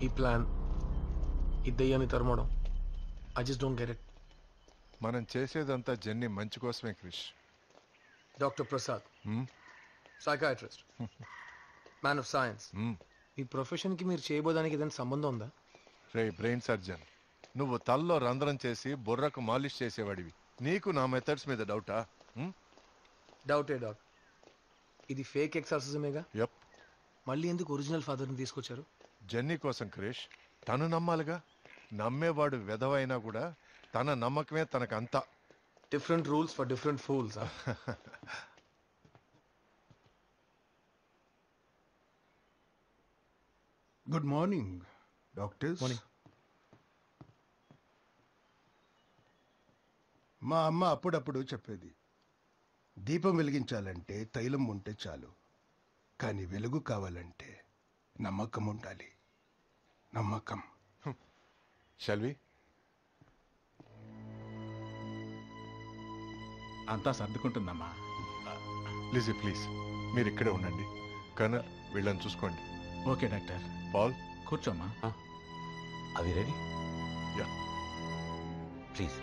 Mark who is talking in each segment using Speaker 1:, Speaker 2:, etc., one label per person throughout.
Speaker 1: ఈ ప్లాన్ ఈ దయ్యాన్ని తరమడం I just don't get it.
Speaker 2: మనం చేసేదంతా జెన్నీ మంచి కోసమే Krish.
Speaker 1: Doctor Prasad, psychiatrist, man of science. ఈ ప్రొఫెషన్కి మీరు చేయబోదానికి ఏదైనా సంబంధం ఉందా?
Speaker 2: రే బ్రెయిన్ సర్జన్, నువ్వు తల్లో రంధ్రం చేసి బుర్రకు మాలిష్ చేసేవాడివి. నీకు నా మెథడ్స్ మీద డౌటా?
Speaker 1: డౌటే డాక్. ఇది ఫేక్ ఎక్సర్సిజమేగా.
Speaker 2: యప్.
Speaker 1: మళ్ళీ ఎందుకు ఒరిజినల్ ఫాదర్ని తీసుకొచ్చారు?
Speaker 2: జెన్నీ కోసం క్రిష్. తను నమ్మాలిగా. నమ్మేవాడు వెధవైనా కూడా తన నమ్మకమే తనకంతా.
Speaker 1: Different rules for different fools.
Speaker 3: Good morning doctors.
Speaker 1: Morning.
Speaker 3: మా అమ్మ అప్పుడప్పుడు చెప్పేది, దీపం వెలిగించాలంటే తైలం ఉంటే చాలు, కానీ వెలుగు కావాలంటే నమ్మకం ఉండాలి. నమ్మకం.
Speaker 2: షల్వి,
Speaker 4: అంతా సర్దుకుంటుందమ్మా.
Speaker 2: లిజీ ప్లీజ్ మీరు ఇక్కడే ఉండండి. కర్నల్ వీళ్ళని చూసుకోండి.
Speaker 4: Okay doctor.
Speaker 2: పాల్
Speaker 4: కూర్చోమ్మా.
Speaker 5: అవి రెడీ?
Speaker 2: Yeah
Speaker 5: please.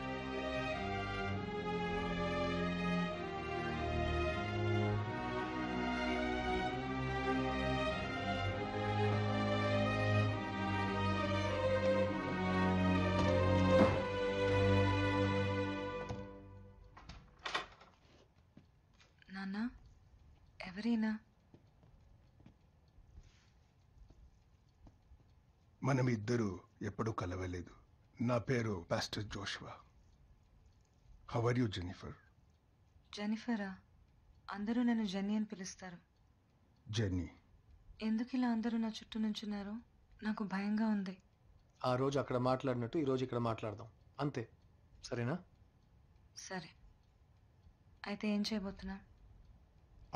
Speaker 6: నాన్న, ఎవరైనా?
Speaker 3: మనం ఇద్దరు ఎప్పుడూ కలవలేదు. నా పేరు pastor Joshua. How are you Jennifer?
Speaker 6: జెన్నిఫరా? అందరూ నన్ను జెన్నీ అని పిలుస్తారు.
Speaker 3: జెన్నీ.
Speaker 6: ఎందుకు ఇలా అందరూ నా చుట్టూ నుంచున్నారు? నాకు భయంగా ఉంది.
Speaker 1: ఆ రోజు అక్కడ మాట్లాడినట్టు ఈరోజు ఇక్కడ మాట్లాడదాం, అంతే. సరేనా?
Speaker 6: సరే, అయితే ఏం చేయబోతున్నా?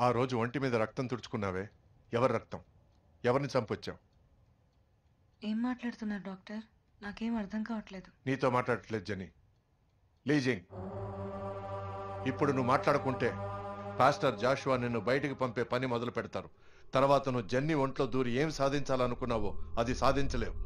Speaker 2: ఆ రోజు ఒంటి మీద రక్తం తుడుచుకున్నావే, ఎవరి రక్తం? ఎవరిని చంపొచ్చావు?
Speaker 6: ఏం మాట్లాడుతున్నారు డాక్టర్? నాకేం అర్థం కావట్లేదు.
Speaker 2: నీతో మాట్లాడట్లేదు జెన్నీ. లీజింగ్, ఇప్పుడు నువ్వు మాట్లాడుకుంటే పాస్టర్ జాషువా నిన్ను బయటికి పంపే పని మొదలు పెడతారు. తర్వాత నువ్వు జెన్నీ ఒంట్లో దూరి ఏం సాధించాలనుకున్నావో అది సాధించలేవు.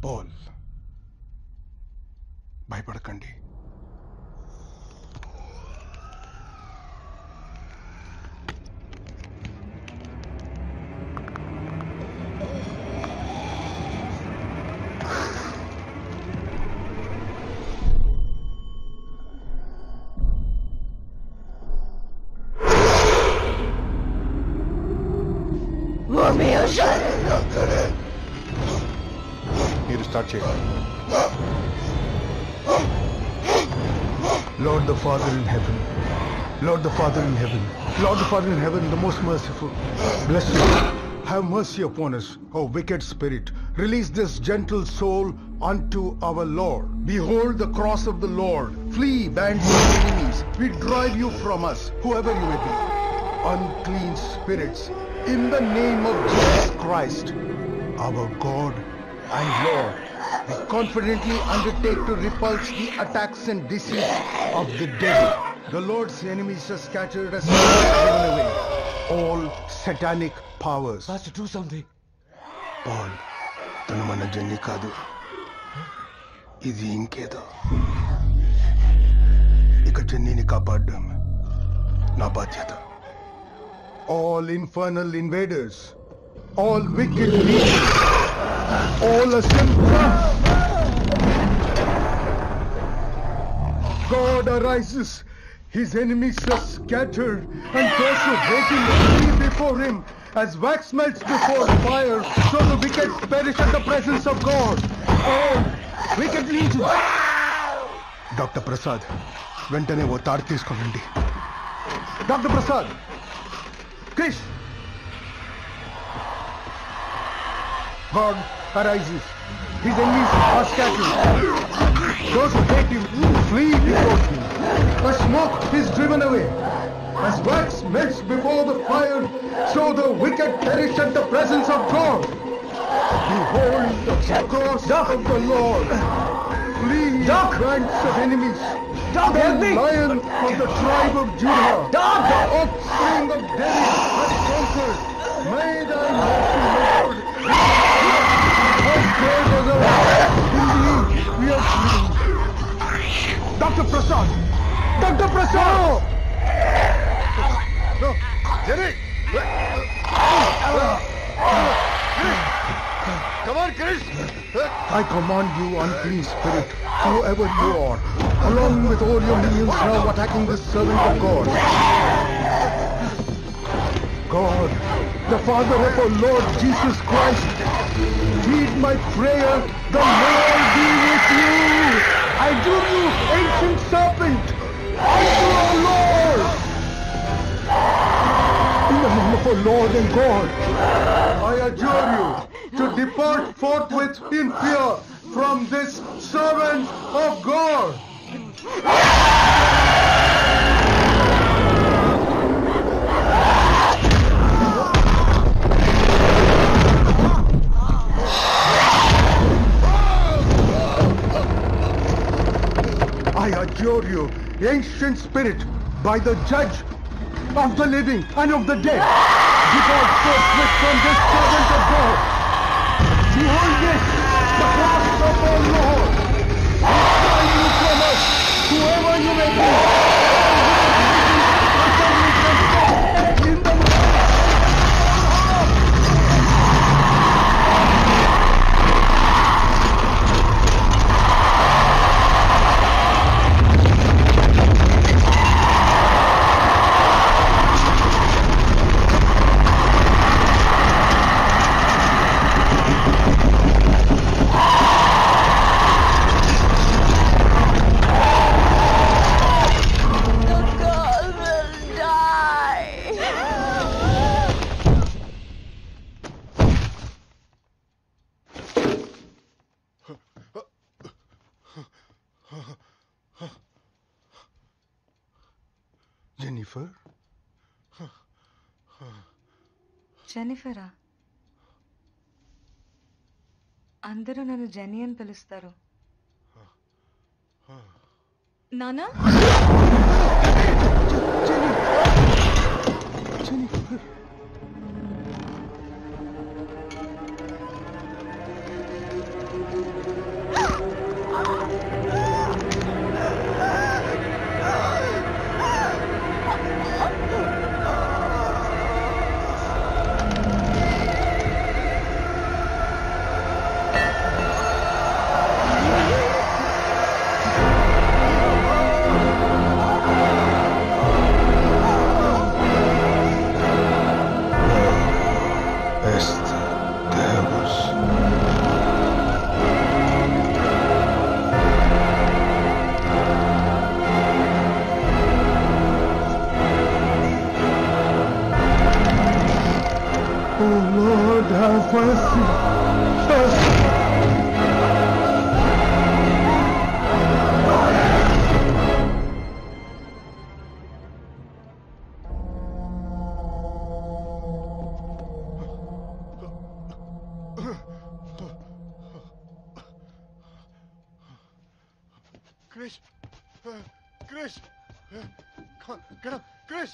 Speaker 3: పాల్, భయపడకండి.
Speaker 2: మీరు స్టార్ట్ చేయండి.
Speaker 3: Lord the Father in heaven, Lord the Father in heaven, Lord the Father in heaven, the most merciful, bless you. Have mercy upon us, O wicked spirit. Release this gentle soul unto our Lord. Behold the cross of the Lord. Flee, bands of enemies. We drive you from us, whoever you may be. Unclean spirits, in the name of Jesus Christ, our God and Lord, we confidently undertake to repulse the attacks and deceit of the devil. The Lord's enemies are scattered as driven away. All satanic powers.
Speaker 5: Pastor, do something.
Speaker 3: Paul, తను మన జన్ని కాదు, ఇది ఇంకేదో. ఇక జన్నిని కాపాడడం నా బాధ్యత. All infernal invaders, all wicked leaders, all assembled. God arises His enemies are scattered, and those who hate him flee before him. As wax melts before fire, so the wicked perish at the presence of God. Oh, wicked legion! Doctor Prasad, వెంటనే ఓ తాడు తీసుకోనండి. Doctor Prasad, Krish! God arises. His enemies are scattered. Those who hate him flee before him. A smoke is driven away. As wax melts before the fire, so the wicked perish at the presence of God. Behold the cross of the Lord. Flee ranks of enemies. The Lion of the tribe of Judah. The offspring of David has conquered. May thy mercy, Lord. How great was our God. Indeed, we are free. Dr. Prasad! Dr. Prasad!
Speaker 2: No, Jenny! Come on, Chris!
Speaker 3: I command you, unclean spirit, whoever you are, along with all your minions now attacking this servant of God. God, the Father of our Lord Jesus Christ, heed my prayer, the Lord be with you. I do you, ancient serpent, unto our Lord. In the name of our Lord and God, I adjure you to depart forthwith in fear from this servant of God. I adjure you, ancient spirit, by the judge of the living and of the dead, depart forthwith from this servant of God. Behold this, the cross of our Lord. Hide you from us, whoever you may be. In the Jennifer?
Speaker 6: జెనిఫరా? అందరూ నన్ను jenny అని పిలుస్తారు. నానా?
Speaker 3: Jennifer.
Speaker 2: Chris! Chris! Come on, get up! Chris!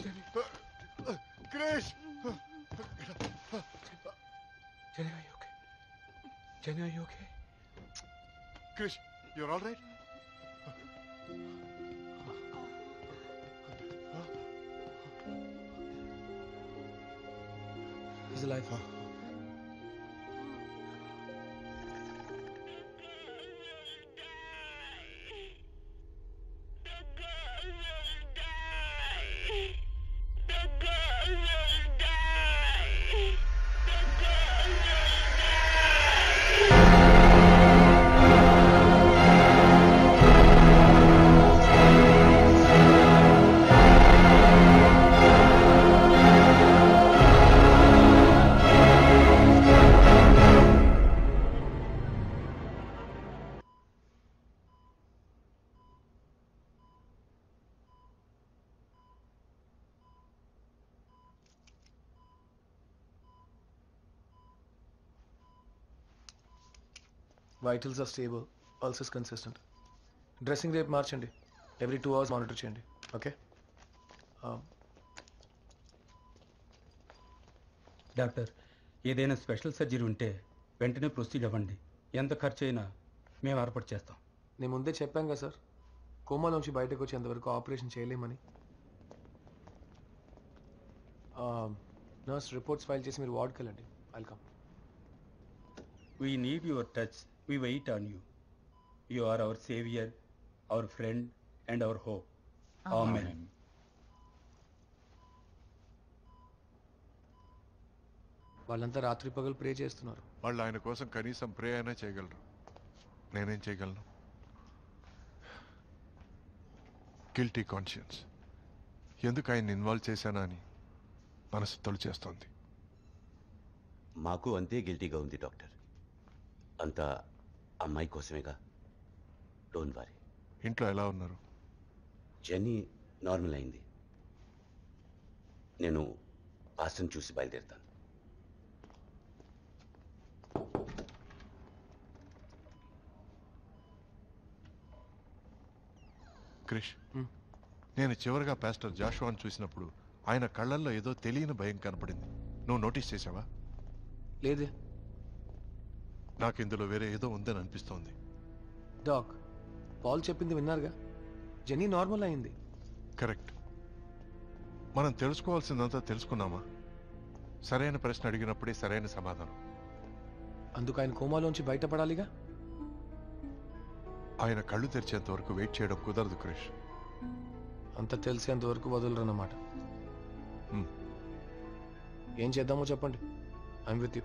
Speaker 2: Chris!
Speaker 1: Jenny, are you okay? Jenny, are you okay?
Speaker 2: Chris, you're all right?
Speaker 1: He's alive, huh? Vitals are stable, pulses consistent. Dressing రేపు మార్చండి, every 2 hours monitor చేయండి. Okay?
Speaker 7: Doctor, ఏదైనా special surgery ఉంటే వెంటనే proceed అవ్వండి. ఎంత ఖర్చు అయినా మేము ఏర్పాటు చేస్తాం.
Speaker 1: నేను ముందే చెప్పాను కదా సార్, కోమాలోంచి బయటకు వచ్చేంతవరకు ఆపరేషన్ చేయలేమని. నర్స్ రిపోర్ట్స్ ఫైల్ చేసి మీరు వార్డ్కి వెళ్ళండి. Welcome.
Speaker 7: We need your touch, we wait on you. You are our saviour, our friend and our hope. Amen.
Speaker 1: వాళ్ళంతా రాత్రి పగలు ప్రే చేస్తున్నారు.
Speaker 2: వాళ్ళు ఆయన కోసం కనీసం ప్రే అయినా చేయగలరు. నేనేం చేయగలను? Guilty conscience. ఎందుకు ఆయన ఇన్వాల్వ్ చేశానా అని మనసు తొలిచేస్తోంది.
Speaker 5: మాకు అంతే గిల్టీగా ఉంది డాక్టర్. అంతా అమ్మాయి కోసమేగా. Don't worry.
Speaker 2: ఇంట్లో ఎలా ఉన్నారు?
Speaker 5: జెన్నీ నార్మల్ అయింది. నేను పాస్టర్ని చూసి బయలుదేరుతాను.
Speaker 2: క్రిష్, నేను చివరిగా పాస్టర్ జాషువాను చూసినప్పుడు ఆయన కళ్ళల్లో ఏదో తెలియని భయం కనపడింది. నువ్వు నోటీస్ చేసావా?
Speaker 1: లేదే.
Speaker 2: నాకు ఇందులో వేరే ఏదో ఉందని అనిపిస్తోంది.
Speaker 1: డాక్, పాల్ చెప్పింది విన్నారుగా, జెన్నీ నార్మల్ అయింది.
Speaker 2: కరెక్ట్. మనం తెలుసుకోవాల్సిందంతా తెలుసుకున్నామా? సరైన ప్రశ్న అడిగినప్పుడే సరైన సమాధానం.
Speaker 1: అందుకు ఆయన కోమాలోంచి బయటపడాలిగా.
Speaker 2: ఆయన కళ్ళు తెరిచేంత వరకు వెయిట్ చేయడం కుదరదు క్రిష్.
Speaker 1: అంత తెలిసేంత వరకు వదలరన్నమాట. ఏం చేద్దామో చెప్పండి. I'm with you.